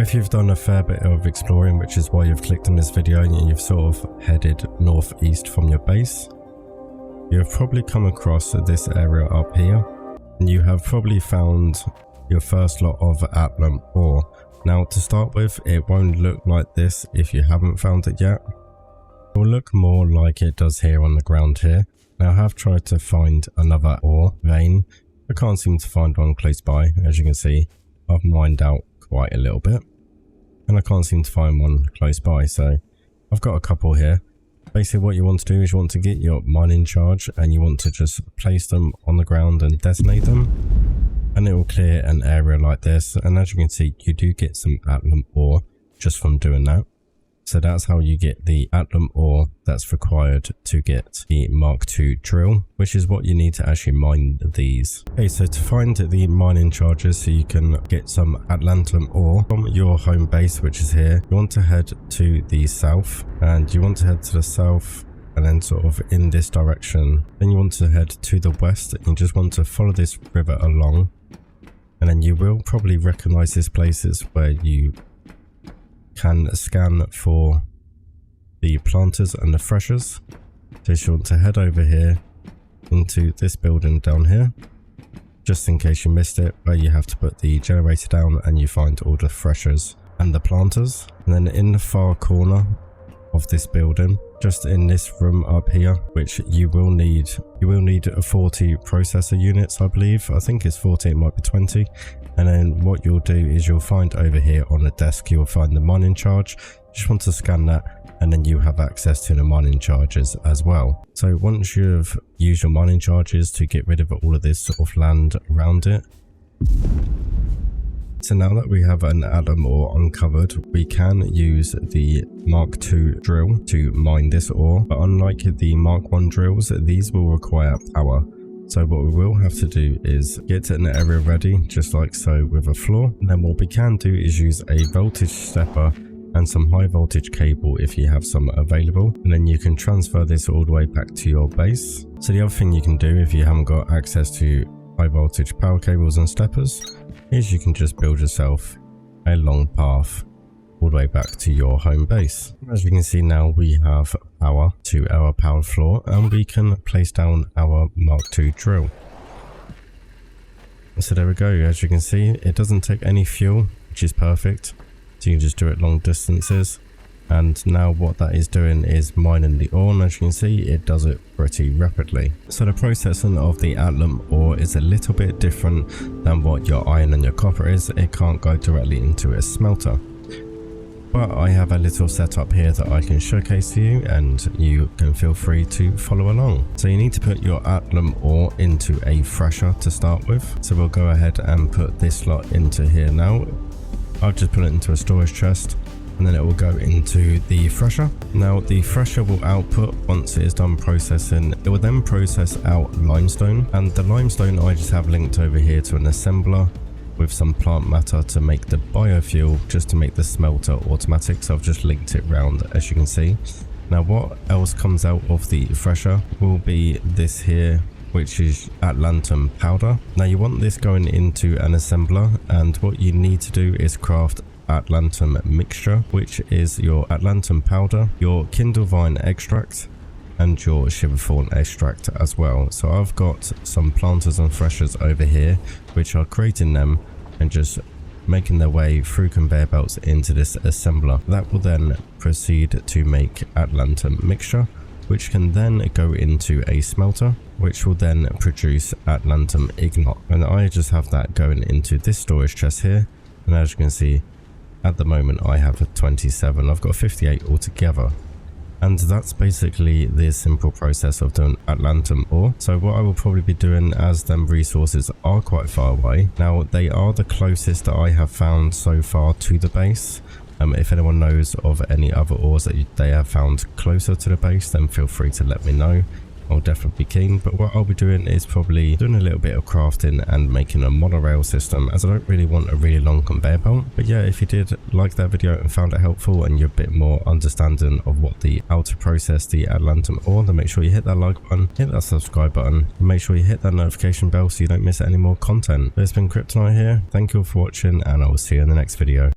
if you've done a fair bit of exploring, which is why you've clicked on this video and you've sort of headed northeast from your base, you've probably come across this area up here, and you have probably found your first lot of Atlantum ore. Now to start with, it won't look like this if you haven't found it yet. It will look more like it does here on the ground here. Now I have tried to find another ore vein. I can't seem to find one close by. As you can see, I've mined out quite a little bit and I can't seem to find one close by, so I've got a couple here. Basically what you want to do is you want to get your mining charge and you want to just place them on the ground and detonate them, and it will clear an area like this. And as you can see, you do get some Atlantum ore just from doing that. So that's how you get the Atlantum ore that's required to get the Mark II drill, which is what you need to actually mine these. Okay, so to find the mining charges so you can get some Atlantum ore from your home base, which is here, you want to head to the south, and you want to head to the south and then sort of in this direction. Then you want to head to the west and you just want to follow this river along, and then you will probably recognize these places where you can scan for the planters and the threshers. So you want to head over here into this building down here, just in case you missed it, where you have to put the generator down and you find all the threshers and the planters. And then in the far corner of this building, just in this room up here, which you will need 40 processor units, I believe. I think it's 40, it might be 20. And then what you'll do is you'll find over here on the desk, you'll find the mining charge. You just want to scan that, and then you have access to the mining charges as well. So once you've used your mining charges to get rid of all of this sort of land around it. So now that we have an Atlantum ore uncovered, we can use the Mark II drill to mine this ore. But unlike the Mark I drills, these will require power. So what we will have to do is get an area ready, just like so, with a floor. And then what we can do is use a voltage stepper and some high voltage cable if you have some available. And then you can transfer this all the way back to your base. So the other thing you can do if you haven't got access to high voltage power cables and steppers is you can just build yourself a long path all the way back to your home base. As you can see now, we have power to our power floor and we can place down our Mark II drill. So there we go. As you can see, it doesn't take any fuel, which is perfect. So you can just do it long distances. And now what that is doing is mining the ore, and as you can see, it does it pretty rapidly. So the processing of the Atlantum ore is a little bit different than what your iron and your copper is. It can't go directly into a smelter. But I have a little setup here that I can showcase to you, and you can feel free to follow along. So you need to put your Atlantum ore into a thresher to start with. So we'll go ahead and put this slot into here now. I'll just put it into a storage chest, and then it will go into the thresher. Now the thresher will output, once it is done processing, it will then process out limestone, and the limestone I just have linked over here to an assembler with some plant matter to make the biofuel, just to make the smelter automatic. So I've just linked it round, as you can see. Now what else comes out of the thresher will be this here, which is Atlantum Powder. Now you want this going into an assembler, and what you need to do is craft Atlantum mixture, which is your Atlantum Powder, your Kindlevine extract, and your Shiverthorn extract as well. So I've got some planters and threshers over here which are creating them and just making their way through conveyor belts into this assembler. That will then proceed to make Atlantum mixture, which can then go into a smelter, which will then produce Atlantum ignot. And I just have that going into this storage chest here, and as you can see, at the moment I have 27. I've got 58 altogether. And that's basically the simple process of doing Atlantum ore. So what I will probably be doing, as them resources are quite far away. Now they are the closest that I have found so far to the base. If anyone knows of any other ores that they have found closer to the base, then feel free to let me know. I'll definitely be keen. But what I'll be doing is probably doing a little bit of crafting and making a monorail system, as I don't really want a really long conveyor belt. But yeah, if you did like that video and found it helpful and you're a bit more understanding of how to process the Atlantum ore, then make sure you hit that like button, hit that subscribe button, and make sure you hit that notification bell so you don't miss any more content. But it's been Kryptonite here. Thank you all for watching, and I will see you in the next video.